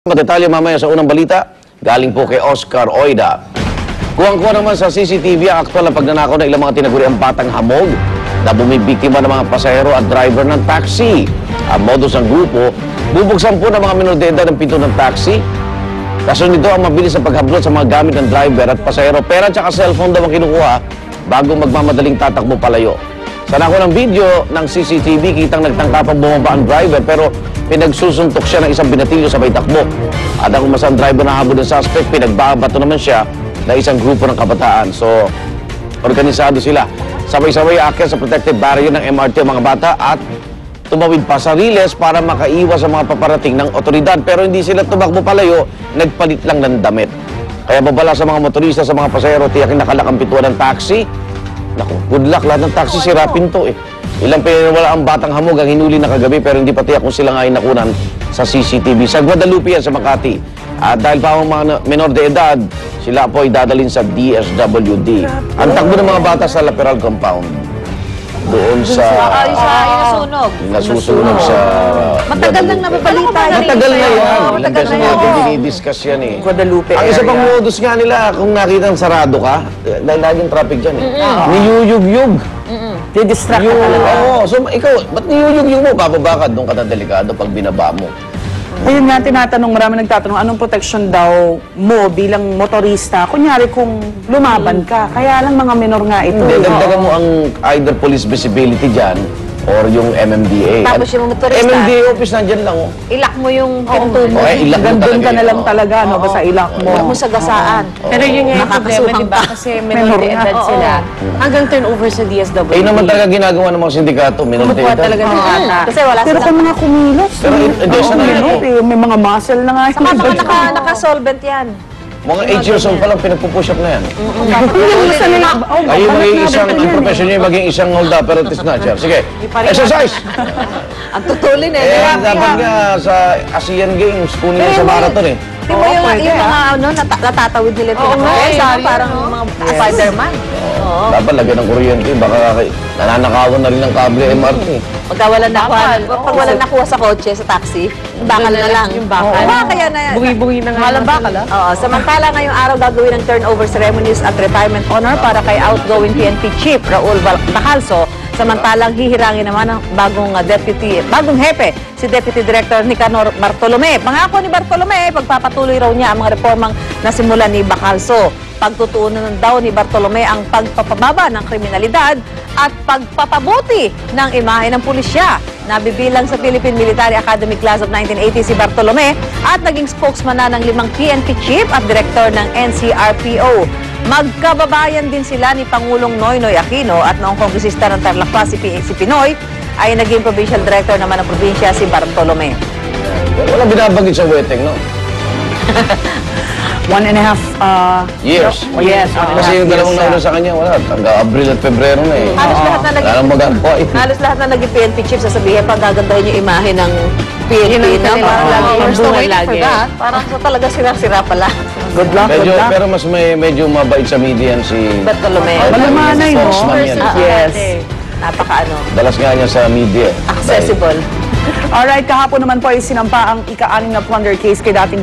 Detalye mamaya sa unang balita, galing po kay Oscar Oida. Kuwang-kuwa naman sa CCTV ang aktual na pagnanakaw ng ilang mga tinaguriang batang hamog na bumibiktima ng mga pasahero at driver ng taxi. Ang modus ng grupo, bubuksan po ng mga minor de edad ng pinto ng taxi. Kasunod nito ang mabilis na paghablot sa mga gamit ng driver at pasahero. Pera at cellphone daw ang kinukuha bago magmamadaling tatakbo palayo. Sa nakuha ng video ng CCTV, kitang nagtangkapang bumaba ang driver pero pinagsusuntok siya ng isang binatilyo sa may takbo. At ang umasang driver na habol ng suspect, pinagbabato naman siya ng isang grupo ng kabataan. So, organisado sila. Sabay-sabay aakyat sa protective barrier ng MRT ang mga bata at tumawid pa sa riles para makaiwas sa mga paparating ng otoridad. Pero hindi sila tumakbo palayo, nagpalit lang ng damit. Kaya babala sa mga motorista, sa mga pasahero, tiyakin nakalak ang pintuan ng taxi. Naku, good luck, lahat ng taxi sira pinto eh. Ilang pinawala ang batang hamog ang hinuli na kagabi pero hindi pa tiyak kung sila nga ay nakunan sa CCTV. Sa Guadalupe yan sa Makati. At dahil pa ang mga menor de edad, sila po ay dadalhin sa DSWD. Ang takbo ng mga bata sa Laperal Compound. Doon sa... nasusunog. Nasusunog sa... Matagal nang nababalita. Matagal na yan. Ilang beses na yan. dinidiscuss yan eh. Guadalupe Ang isa pang modus nga nila, kung nakita sarado ka, dahil laging traffic dyan eh. Niyuyug-yug. Didistract ka talaga. Oo. So ikaw, ba't niyuyug-yug mo? Bababa ka, doon ka na delikado pag binaba mo. Ayun nga, tinatanong, marami nagtatanong, anong protection daw mo bilang motorista? Kunyari kung lumaban ka, kaya lang mga minor nga ito. Hindi, dagdagan mo ang either police visibility dyan or yung MMDA. Tapos yung motorista, MMDA office nandyan lang oh. ilak mo yung pinto mo. Okay, ilak mo Hanggang doon talaga ka na yun, lang oh. talaga, no? Basta ilak mo. Ilak mo sa gasaan. Pero yun nga yung problema, di ba? Kasi minor de edad sila. Hanggang turnover sa DSWD. Ayun naman talaga ginagawa ng mga sindikato, minor de Kumukuha edad. talaga ng bata. Kasi wala Pero silang... kung mga kumilos, Pero hindi, sanay na eh, may mga muscle na nga. Saka mga naka-solvent yan. Mga 8 years old pa lang pinagpupush up na yan. Kayo Kayo maging isang, ang profession nyo maging isang hold up, pero snatcher. Sige, exercise! Ang tutulin eh. Eh, dapat nga sa ASEAN Games, kunin nyo sa marathon eh. Di mo yung mga ano, natatawid nila yung pinag-press, parang mga Spider-Man. Dapat lagyan ng kuryente, baka nananakawan na rin ng kable MRT. Pagka wala nakuha sa kotse, sa taxi, bakal na lang. Yung bakal. Kaya na yan. Bungi-bungi na nga. Walang bakal, ah? Oo. Samantala, ngayong araw gagawin ng turnover ceremonies at retirement honor para kay outgoing PNP Chief Raul Bacalso. Samantalang hihirangin naman ang bagong hepe, si Deputy Director Nicanor Bartolome. Pangako ni Bartolome, pagpapatuloy raw niya ang mga reformang nasimulan ni Bacalso. Pagtutuunan daw ni Bartolome ang pagpapababa ng kriminalidad at pagpapabuti ng imahe ng pulisya. Nabibilang sa Philippine Military Academy Class of 1980 si Bartolome at naging spokesman na ng 5 PNP Chief at Director ng NCRPO. Magkababayan din sila ni Pangulong Noynoy Aquino at noong kongresista ng Tarlac si Pinoy ay naging provincial director naman ng probinsya si Bartolome. Wala binabanggit sa wedding, no? 1.5 Years. Yes. Kasi yung dalawang nauna sa kanya, wala. Hanggang Abril at Pebrero na eh. Halos lahat na Wala nang magagawa eh. Halos lahat na naging PNP Chief sasabihin pag gagandahin yung imahe ng PNP na We're still waiting for that. Parang so talaga sira-sira pala. Good luck, good luck. Pero mas medyo mabait sa media yan si... Bartolome. Malamanay, no? Spokesman yan. Yes. Napaka-ano, Dalas nga niya sa media. accessible. Alright, kahapon naman po ay sinampa ang ika-6 na plunder case kay dating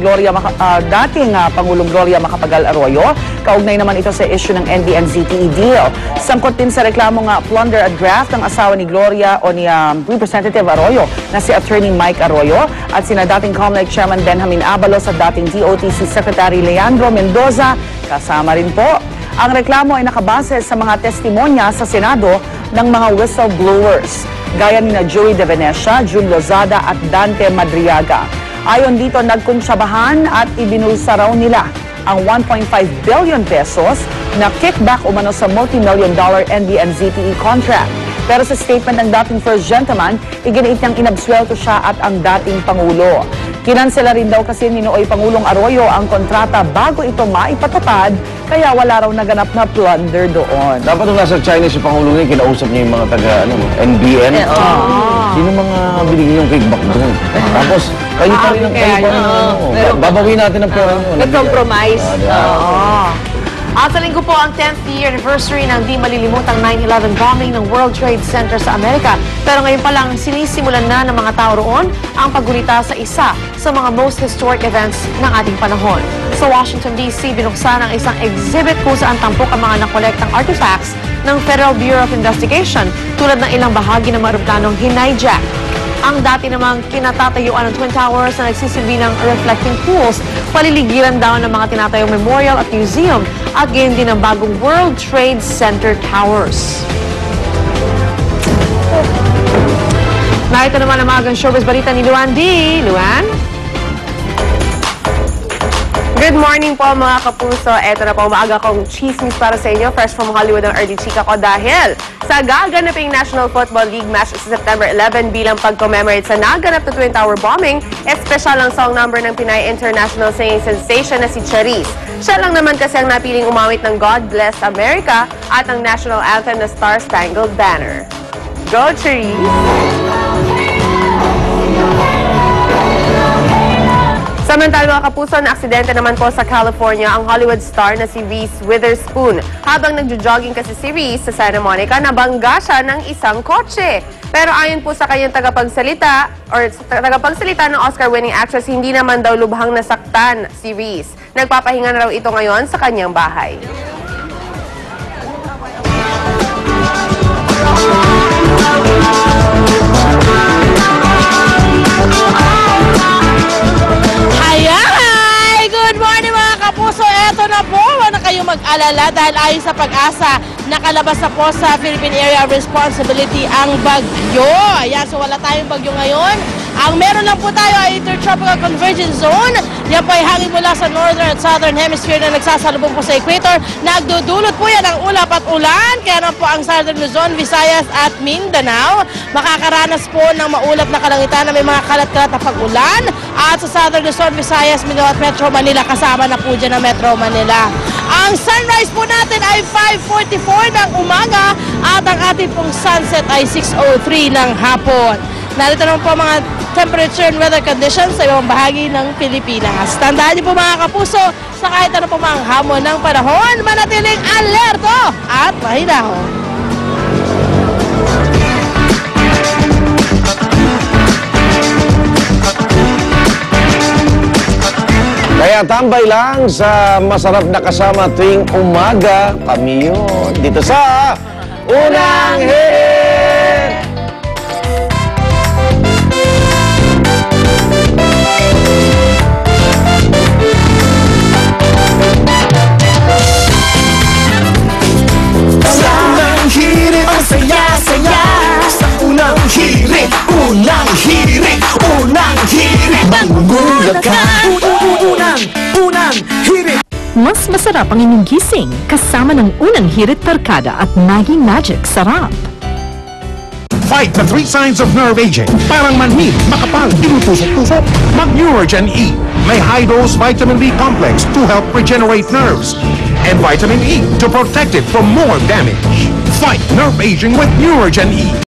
Pangulong Gloria Macapagal Arroyo. Kaugnay naman ito sa issue ng NBN-ZTE deal. Sangkot din sa reklamo nga plunder at graft ng asawa ni Gloria o ni Representative Arroyo na si Attorney Mike Arroyo at sina dating COMELEC Chairman Benjamin Abalos at dating DOTC Secretary Leandro Mendoza. Kasama rin po. Ang reklamo ay nakabase sa mga testimonya sa Senado ng mga whistleblowers, gaya ni Joey De Venecia, June Lozada at Dante Madriaga. Ayon dito, nagkunsyabahan at ibinulsa raw nila ang 1.5 billion pesos na kickback umano sa multi-million-dollar NBN-ZTE contract. Pero sa statement ng dating First Gentleman, iginiit niyang inabsuelto siya at ang dating Pangulo. Kinansela rin daw kasi ni Nooy Pangulong Arroyo ang kontrata bago ito maipatupad, kaya wala raw naganap na plunder doon. Dapat nung nasa China si Pangulo ngayon, kinausap niya yung mga taga NBN. Sino mga binigyan yung kickback doon? Tapos, kayo pa rin ang babawin natin ang pera nyo. Nag-compromise. At sa linggo po ang 10th year anniversary ng di malilimutang 9/11 bombing ng World Trade Center sa Amerika. Pero ngayon pa lang sinisimulan na ng mga tao roon ang paggunita sa isa sa mga most historic events ng ating panahon. Sa Washington, D.C., binuksan ang isang exhibit kung saan tampok ang mga nakolektang artifacts ng Federal Bureau of Investigation tulad ng ilang bahagi ng mga aeroplanong hinijack. Ang dati namang kinatatayuan ng Twin Towers na nagsisilbi ng reflecting pools, paliligiran daw ng mga tinatayong memorial at museum at gayon din ang bagong World Trade Center Towers. Narito naman ang magang showbiz balita ni Luan D. Luan? Good morning po mga kapuso. Ito na po maaga kong chismis para sa inyo. Fresh from Hollywood ang early chika ko dahil sa gaganaping National Football League match sa September 11 bilang pag-commemorate sa naganap na Twin Tower bombing, espesyal ang song number ng Pinay International singing sensation na si Charisse. Siya lang naman kasi ang napiling umawit ng God Bless America at ang national anthem na Star Spangled Banner. Go Charisse! Samantala mga kapuso, na aksidente naman po sa California ang Hollywood star na si Reese Witherspoon. Habang nagjo-jogging kasi si Reese sa Santa Monica, nabangga siya ng isang kotse. Pero ayon po sa kanyang tagapagsalita ng Oscar-winning actress, hindi naman daw lubhang nasaktan si Reese. Nagpapahinga na raw ito ngayon sa kanyang bahay. Hi! Good morning mga kapuso! Eto na po, huwag na kayong mag-alala dahil ayon sa Pag-asa, nakalabas na po sa Philippine Area of Responsibility ang bagyo. Ayan, so wala tayong bagyo ngayon. Ang meron lang po tayo ay Intertropical Convergence Zone. Yan po ay hangin mula sa northern at southern hemisphere na nagsasalubong po sa equator. Nagdudulot po yan ng ulap at ulan. Kaya naman po ang southern Luzon, Visayas at Mindanao makakaranas po ng maulap na kalangitan na may mga kalat-kalat na pag-ulan. At sa southern Luzon, Visayas, Mindanao at Metro Manila, kasama na po dyan ang Metro Manila. Ang sunrise po natin ay 5:44 ng umaga at ang ating pong sunset ay 6:03 ng hapon. Narito naman po mga temperature and weather conditions sa ibang bahagi ng Pilipinas. Tandaan niyo po mga kapuso, sa kahit ano po mga hamon ng panahon, manatiling alerto at mahinahon. Kaya tambay lang sa masarap na kasama tuwing umaga. Kami yun. Dito sa Unang Hit! Sa unang hirit, ang saya-saya. Sa unang hirit, unang hirit, unang hirit. Magugulat ka. Unang hirit. Mas masarap ang inyong gising kasama ng Unang Hirit Barkada at Maggie Magic Sarap. Fight the 3 signs of nerve aging. Parang manhid, makapal, tinutusok-tusok. Mag-Neurgen E. May high-dose vitamin B complex to help regenerate nerves. And vitamin E to protect it from more damage. Fight nerve aging with Neurgen E.